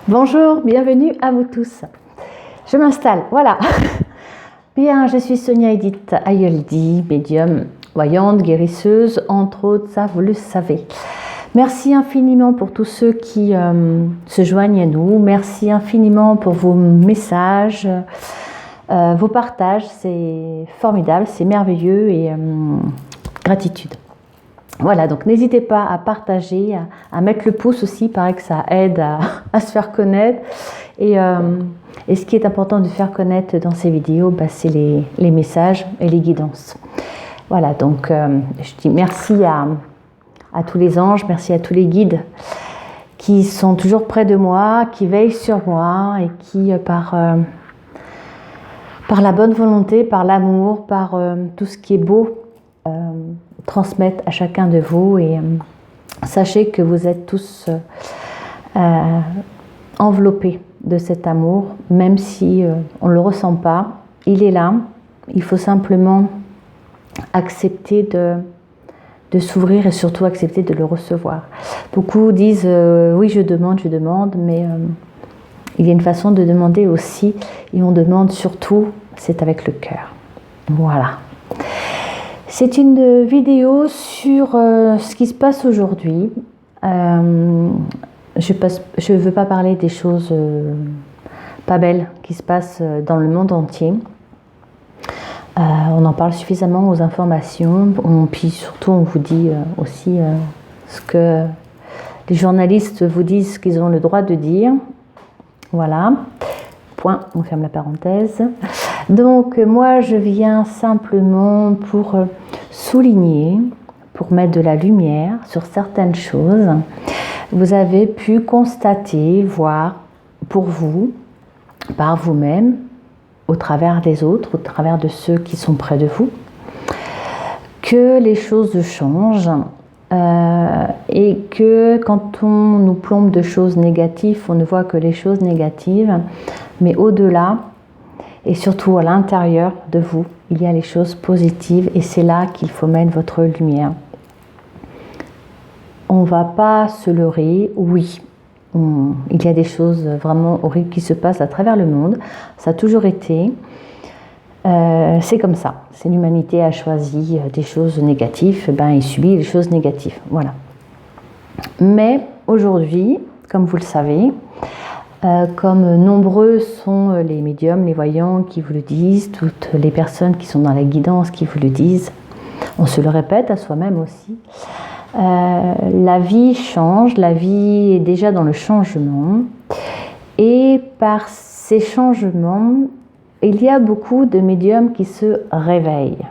Bonjour, bienvenue à vous tous. Je m'installe, voilà. Bien, je suis Sonia Edith Ayoldi, médium, voyante, guérisseuse, entre autres, ça vous le savez. Merci infiniment pour tous ceux qui se joignent à nous. Merci infiniment pour vos messages, vos partages. C'est formidable, c'est merveilleux et gratitude. Voilà, donc n'hésitez pas à partager, à mettre le pouce aussi, il paraît que ça aide à se faire connaître. Et ce qui est important de faire connaître dans ces vidéos, c'est les messages et les guidances. Voilà, donc je dis merci à tous les anges, merci à tous les guides qui sont toujours près de moi, qui veillent sur moi et qui, par la bonne volonté, par l'amour, par tout ce qui est beau, transmettre à chacun de vous. Et sachez que vous êtes tous enveloppés de cet amour, même si on ne le ressent pas. Il est là, il faut simplement accepter de s'ouvrir et surtout accepter de le recevoir. Beaucoup disent oui, je demande, mais il y a une façon de demander aussi, et on demande surtout, c'est avec le cœur. Voilà. C'est une vidéo sur ce qui se passe aujourd'hui. Je ne veux pas parler des choses pas belles qui se passent dans le monde entier. On en parle suffisamment aux informations, puis surtout on vous dit aussi ce que les journalistes vous disent qu'ils ont le droit de dire. Voilà, point, on ferme la parenthèse. Donc moi je viens simplement pour souligner, pour mettre de la lumière sur certaines choses. Vous avez pu constater, voir pour vous, par vous-même, au travers des autres, au travers de ceux qui sont près de vous, que les choses changent et que quand on nous plombe de choses négatives, on ne voit que les choses négatives, mais au-delà, et surtout à l'intérieur de vous, il y a les choses positives et c'est là qu'il faut mettre votre lumière. On ne va pas se leurrer, oui, il y a des choses vraiment horribles qui se passent à travers le monde, ça a toujours été, c'est comme ça, c'est l'humanité a choisi des choses négatives, il subit les choses négatives, voilà. Mais aujourd'hui, comme vous le savez, comme nombreux sont les médiums, les voyants qui vous le disent, toutes les personnes qui sont dans la guidance qui vous le disent, on se le répète à soi-même aussi, la vie change, la vie est déjà dans le changement et par ces changements, il y a beaucoup de médiums qui se réveillent.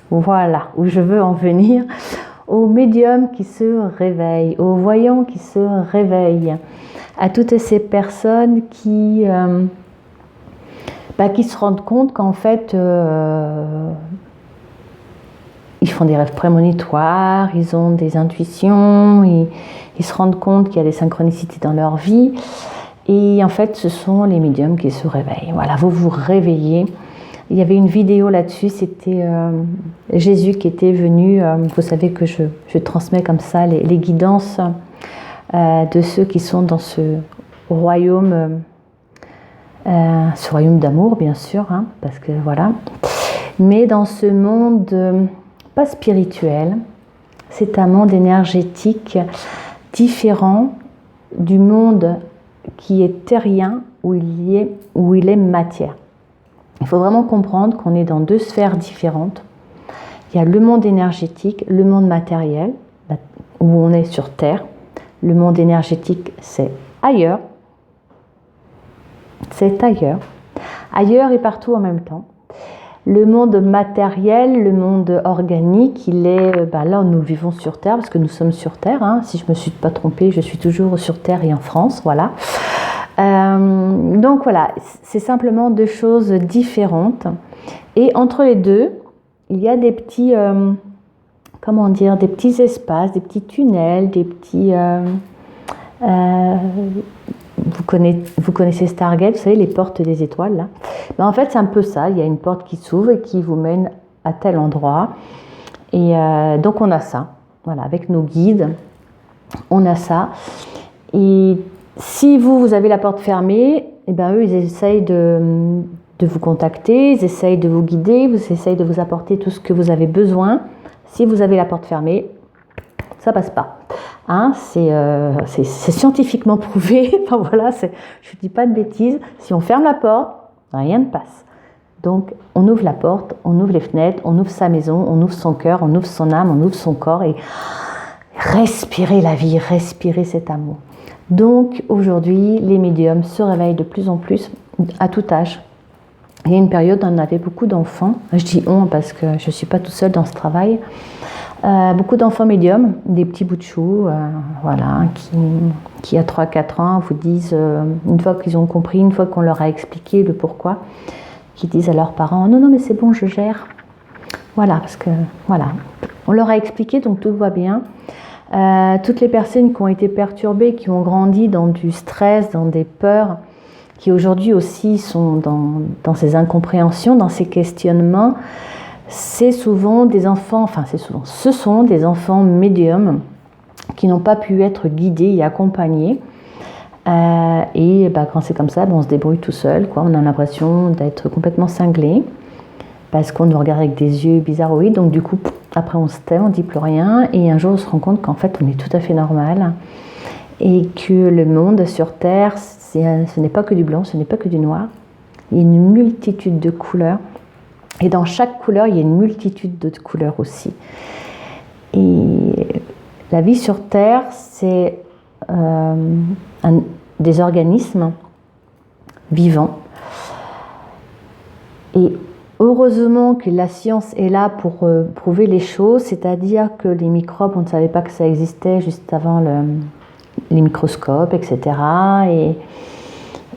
Voilà où je veux en venir, aux médiums qui se réveillent, aux voyants qui se réveillent, à toutes ces personnes qui se rendent compte qu'en fait ils font des rêves prémonitoires, ils ont des intuitions, ils se rendent compte qu'il y a des synchronicités dans leur vie et en fait ce sont les médiums qui se réveillent. Voilà, vous vous réveillez. Il y avait une vidéo là-dessus, c'était Jésus qui était venu, vous savez que je transmets comme ça les guidances de ceux qui sont dans ce royaume d'amour bien sûr, parce que voilà, mais dans ce monde pas spirituel, c'est un monde énergétique différent du monde qui est terrien où il est matière. Il faut vraiment comprendre qu'on est dans deux sphères différentes. Il y a le monde énergétique, le monde matériel, où on est sur Terre. Le monde énergétique, c'est ailleurs. C'est ailleurs. Ailleurs et partout en même temps. Le monde matériel, le monde organique, il est là où nous vivons sur Terre, parce que nous sommes sur Terre. Si je ne me suis pas trompée, je suis toujours sur Terre et en France, voilà. Donc voilà, c'est simplement deux choses différentes. Et entre les deux, il y a des petits, des petits espaces, des petits tunnels, des petits... vous connaissez Stargate, vous savez, les portes des étoiles, là. En fait, c'est un peu ça. Il y a une porte qui s'ouvre et qui vous mène à tel endroit. Et donc, on a ça. Voilà, avec nos guides, on a ça. Et Si vous avez la porte fermée, eh ben eux, ils essayent de vous contacter, ils essayent de vous guider, ils essayent de vous apporter tout ce que vous avez besoin. Si vous avez la porte fermée, ça passe pas. Hein, c'est scientifiquement prouvé. Enfin voilà, je ne dis pas de bêtises. Si on ferme la porte, rien ne passe. Donc on ouvre la porte, on ouvre les fenêtres, on ouvre sa maison, on ouvre son cœur, on ouvre son âme, on ouvre son corps et respirez la vie, respirez cet amour. Donc aujourd'hui, les médiums se réveillent de plus en plus à tout âge. Il y a une période où on avait beaucoup d'enfants. Je dis on parce que je ne suis pas tout seul dans ce travail. Beaucoup d'enfants médiums, des petits bouts de chou, voilà, qui à 3-4 ans vous disent, une fois qu'ils ont compris, une fois qu'on leur a expliqué le pourquoi, qui disent à leurs parents, non mais c'est bon, je gère. Voilà, parce que voilà, on leur a expliqué, donc tout va bien. Toutes les personnes qui ont été perturbées, qui ont grandi dans du stress, dans des peurs, qui aujourd'hui aussi sont dans ces incompréhensions, dans ces questionnements, c'est souvent des enfants, ce sont des enfants médiums qui n'ont pas pu être guidés et accompagnés. Et quand c'est comme ça, on se débrouille tout seul, quoi. On a l'impression d'être complètement cinglé parce qu'on nous regarde avec des yeux bizarroïdes. Donc du coup, après on se tait, on ne dit plus rien. Et un jour, on se rend compte qu'en fait, on est tout à fait normal. Et que le monde sur Terre, ce n'est pas que du blanc, ce n'est pas que du noir. Il y a une multitude de couleurs. Et dans chaque couleur, il y a une multitude de couleurs aussi. Et la vie sur Terre, c'est des organismes vivants. Et heureusement que la science est là pour prouver les choses, c'est-à-dire que les microbes, on ne savait pas que ça existait juste avant les microscopes, etc.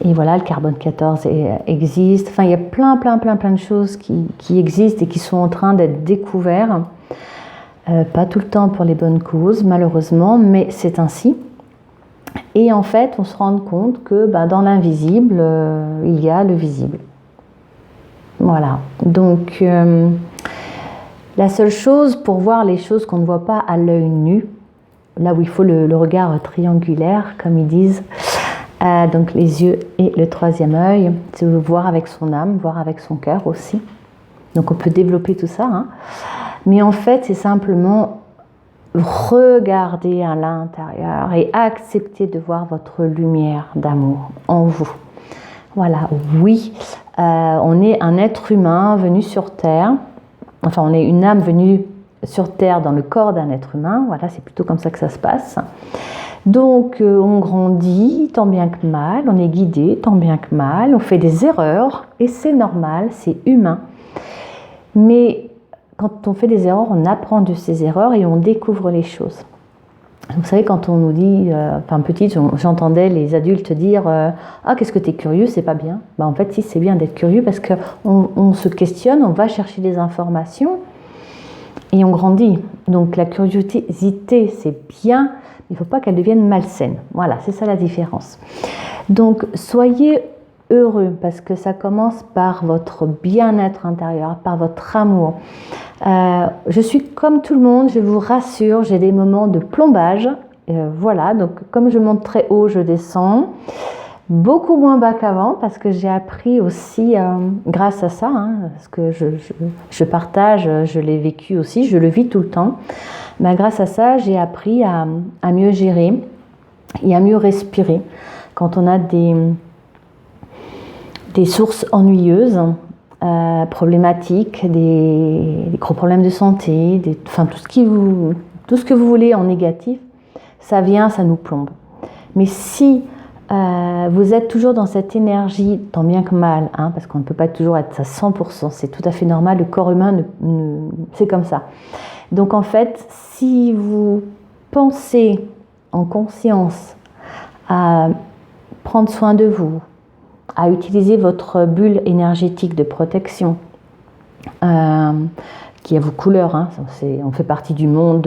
Et voilà, le carbone 14 existe. Enfin, il y a plein de choses qui existent et qui sont en train d'être découvertes. Pas tout le temps pour les bonnes causes, malheureusement, mais c'est ainsi. Et en fait, on se rend compte que dans l'invisible, il y a le visible. Voilà. Donc, la seule chose pour voir les choses qu'on ne voit pas à l'œil nu, là où il faut le regard triangulaire, comme ils disent, donc les yeux et le troisième œil, c'est voir avec son âme, voir avec son cœur aussi. Donc on peut développer tout ça, hein. Mais en fait c'est simplement regarder à l'intérieur et accepter de voir votre lumière d'amour en vous. Voilà, oui, on est un être humain venu sur Terre, enfin on est une âme venue sur Terre dans le corps d'un être humain, voilà, c'est plutôt comme ça que ça se passe. Donc on grandit tant bien que mal, on est guidé tant bien que mal, on fait des erreurs et c'est normal, c'est humain. Mais quand on fait des erreurs, on apprend de ces erreurs et on découvre les choses. Vous savez, quand on nous dit, petite, j'entendais les adultes dire ah, qu'est-ce que tu es curieux, c'est pas bien. En fait, si, c'est bien d'être curieux parce qu'on se questionne, on va chercher des informations et on grandit. Donc la curiosité, c'est bien. Il ne faut pas qu'elle devienne malsaine. Voilà, c'est ça la différence. Donc, soyez heureux parce que ça commence par votre bien-être intérieur, par votre amour. Je suis comme tout le monde, je vous rassure, j'ai des moments de plombage. Voilà, donc comme je monte très haut, je descends. Beaucoup moins bas qu'avant parce que j'ai appris aussi grâce à ça, parce que je partage, je l'ai vécu aussi, je le vis tout le temps. Mais grâce à ça, j'ai appris à mieux gérer et à mieux respirer quand on a des sources ennuyeuses, problématiques, des gros problèmes de santé, tout ce que vous voulez en négatif, ça vient, ça nous plombe. Mais si vous êtes toujours dans cette énergie, tant bien que mal, parce qu'on ne peut pas toujours être à 100%, c'est tout à fait normal, le corps humain, c'est comme ça. Donc en fait, si vous pensez en conscience à prendre soin de vous, à utiliser votre bulle énergétique de protection, qui a vos couleurs, on fait partie du monde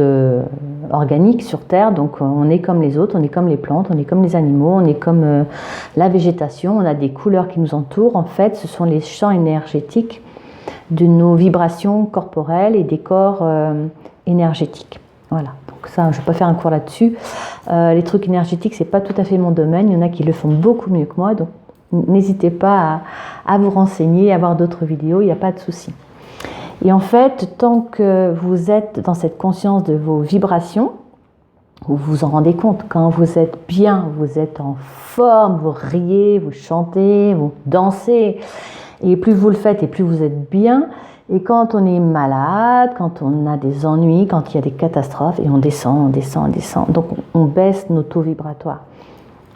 organique sur Terre, donc on est comme les autres, on est comme les plantes, on est comme les animaux, on est comme la végétation, on a des couleurs qui nous entourent. En fait, ce sont les champs énergétiques de nos vibrations corporelles et des corps énergétiques. Voilà, donc ça, je ne vais pas faire un cours là-dessus. Les trucs énergétiques, c'est pas tout à fait mon domaine. Il y en a qui le font beaucoup mieux que moi, donc n'hésitez pas à vous renseigner, à voir d'autres vidéos, il n'y a pas de souci. Et en fait, tant que vous êtes dans cette conscience de vos vibrations, vous vous en rendez compte, quand vous êtes bien, vous êtes en forme, vous riez, vous chantez, vous dansez, et plus vous le faites et plus vous êtes bien. Et quand on est malade, quand on a des ennuis, quand il y a des catastrophes, et on descend, on descend, on descend, donc on baisse nos taux vibratoires.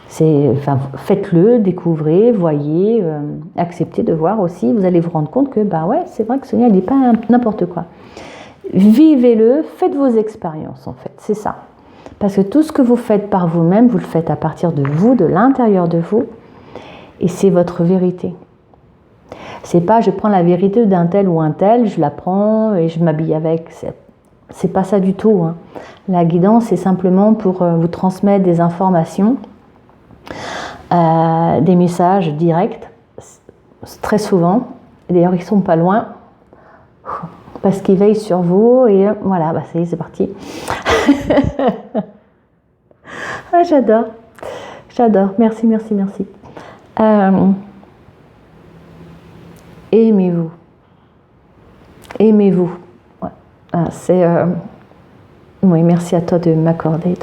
Faites-le, découvrez, voyez, acceptez de voir aussi, vous allez vous rendre compte que bah ouais, c'est vrai que Sonia, elle dit pas n'importe quoi. Vivez-le, faites vos expériences en fait, c'est ça. Parce que tout ce que vous faites par vous-même, vous le faites à partir de vous, de l'intérieur de vous, et c'est votre vérité. C'est pas je prends la vérité d'un tel ou un tel, je la prends et je m'habille avec. C'est pas ça du tout. Hein. La guidance, c'est simplement pour vous transmettre des informations, des messages directs, très souvent. D'ailleurs, ils sont pas loin, parce qu'ils veillent sur vous. Et voilà, bah ça y est, c'est parti. Ah, j'adore. Merci. Aimez-vous. Ouais. Oui, merci à toi de m'accorder.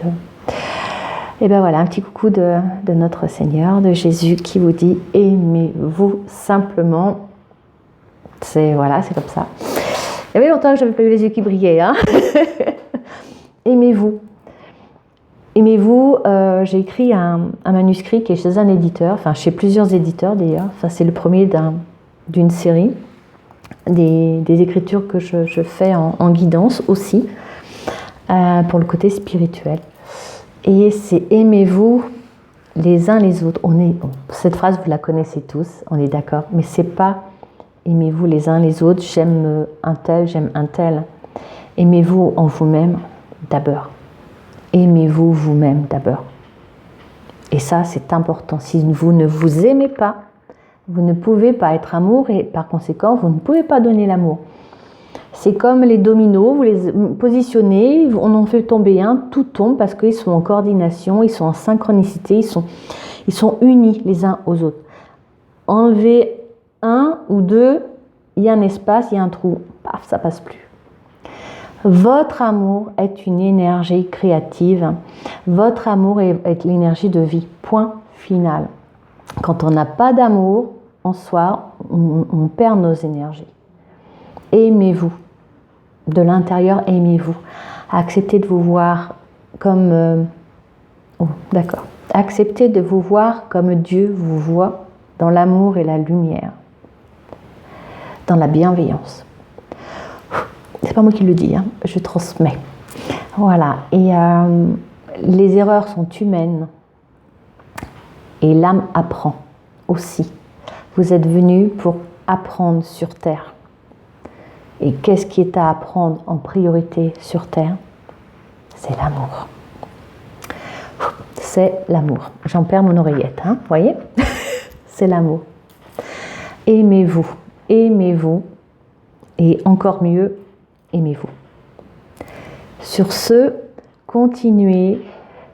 Et ben voilà, un petit coucou de notre Seigneur, de Jésus qui vous dit aimez-vous simplement. C'est comme ça. Il y avait longtemps que je n'avais pas eu les yeux qui brillaient. Hein. Aimez-vous. Aimez-vous, j'ai écrit un manuscrit qui est chez un éditeur, enfin chez plusieurs éditeurs d'ailleurs. Enfin, c'est le premier d'une série, des écritures que je fais en guidance aussi, pour le côté spirituel. Et c'est aimez-vous les uns les autres. Cette phrase, vous la connaissez tous, on est d'accord, mais c'est pas aimez-vous les uns les autres, j'aime un tel, j'aime un tel. Aimez-vous en vous-même d'abord. Aimez-vous vous-même d'abord. Et ça, c'est important. Si vous ne vous aimez pas, vous ne pouvez pas être amour et par conséquent, vous ne pouvez pas donner l'amour. C'est comme les dominos, vous les positionnez, on en fait tomber un, tout tombe parce qu'ils sont en coordination, ils sont en synchronicité, ils sont unis les uns aux autres. Enlevez un ou deux, il y a un espace, il y a un trou, paf, ça passe plus. Votre amour est une énergie créative. Votre amour est l'énergie de vie. Point final. Quand on n'a pas d'amour en soi, on perd nos énergies. Aimez-vous. De l'intérieur, aimez-vous. Acceptez de vous voir comme... Acceptez de vous voir comme Dieu vous voit, dans l'amour et la lumière, dans la bienveillance. C'est pas moi qui le dis, hein, je transmets. Voilà. Et les erreurs sont humaines. Et l'âme apprend aussi. Vous êtes venus pour apprendre sur Terre. Et qu'est-ce qui est à apprendre en priorité sur Terre? C'est l'amour. C'est l'amour. J'en perds mon oreillette, hein, vous voyez? C'est l'amour. Aimez-vous. Aimez-vous. Et encore mieux, aimez-vous. Sur ce, continuez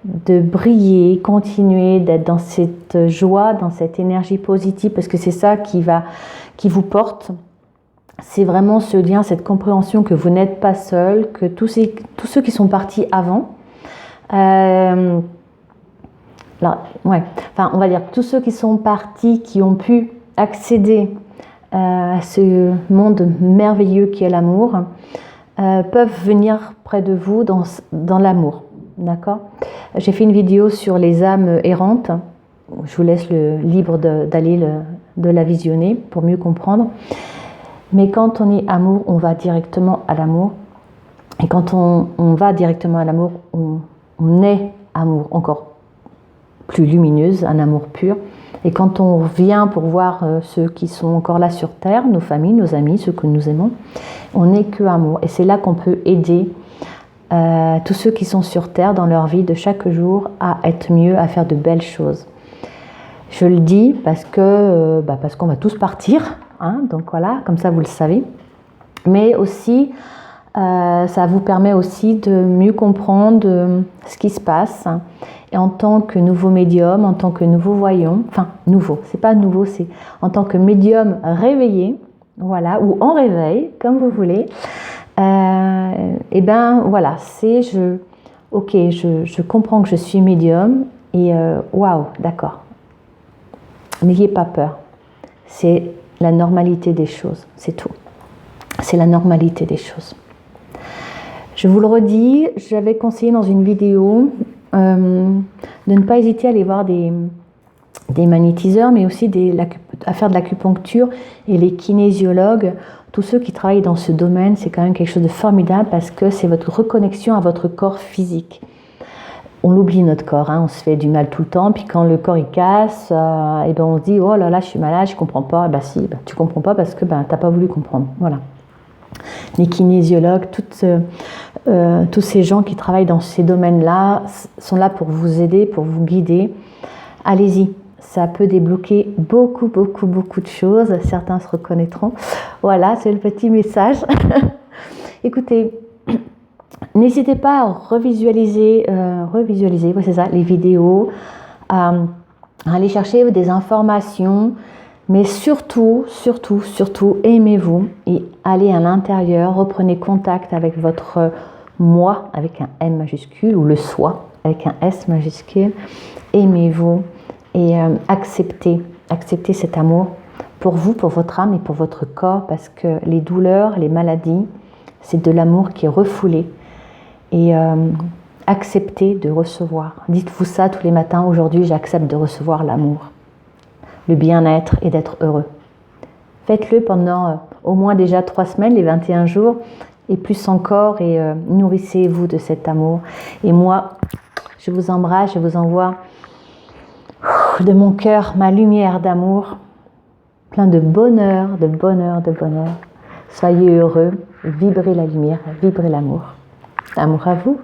de briller, continuez d'être dans cette joie, dans cette énergie positive, parce que c'est ça qui vous porte. C'est vraiment ce lien, cette compréhension que vous n'êtes pas seul, que tous ceux qui sont partis avant, on va dire tous ceux qui sont partis, qui ont pu accéder à ce monde merveilleux qui est l'amour, peuvent venir près de vous dans l'amour. D'accord ? J'ai fait une vidéo sur les âmes errantes. Je vous laisse le libre d'aller de la visionner pour mieux comprendre. Mais quand on est amour, on va directement à l'amour. Et quand on va directement à l'amour, on est amour encore plus lumineuse, un amour pur. Et quand on vient pour voir ceux qui sont encore là sur Terre, nos familles, nos amis, ceux que nous aimons, on n'est que amour. Et c'est là qu'on peut aider tous ceux qui sont sur Terre dans leur vie de chaque jour à être mieux, à faire de belles choses. Je le dis parce qu'on va tous partir, hein, donc voilà, comme ça vous le savez. Mais aussi Ça vous permet aussi de mieux comprendre ce qui se passe. Et en tant que nouveau médium, en tant que nouveau voyant, enfin nouveau, c'est pas nouveau, c'est en tant que médium réveillé, voilà, ou en réveil, comme vous voulez, et ben voilà, je comprends que je suis médium et waouh, d'accord. N'ayez pas peur, c'est la normalité des choses, c'est tout. C'est la normalité des choses. Je vous le redis, j'avais conseillé dans une vidéo de ne pas hésiter à aller voir des magnétiseurs, mais aussi à faire de l'acupuncture et les kinésiologues. Tous ceux qui travaillent dans ce domaine, c'est quand même quelque chose de formidable parce que c'est votre reconnexion à votre corps physique. On l'oublie notre corps, hein, on se fait du mal tout le temps, puis quand le corps il casse, et ben on se dit oh là là je suis malade, je comprends pas. Ben si, tu comprends pas parce que t'as pas voulu comprendre. Voilà. Les kinésiologues, tous ces gens qui travaillent dans ces domaines-là sont là pour vous aider, pour vous guider. Allez-y, ça peut débloquer beaucoup de choses. Certains se reconnaîtront. Voilà, c'est le petit message. Écoutez, n'hésitez pas à revisualiser, ouais, c'est ça, les vidéos, à aller chercher des informations. Mais surtout, aimez-vous et allez à l'intérieur, reprenez contact avec votre moi, avec un M majuscule, ou le soi, avec un S majuscule. Aimez-vous et acceptez cet amour pour vous, pour votre âme et pour votre corps, parce que les douleurs, les maladies, c'est de l'amour qui est refoulé. Et acceptez de recevoir. Dites-vous ça tous les matins, aujourd'hui j'accepte de recevoir l'amour, le bien-être et d'être heureux. Faites-le pendant au moins déjà 3 semaines, les 21 jours, et plus encore, et nourrissez-vous de cet amour. Et moi, je vous embrasse, je vous envoie de mon cœur ma lumière d'amour, plein de bonheur. Soyez heureux, vibrez la lumière, vibrez l'amour. Amour à vous.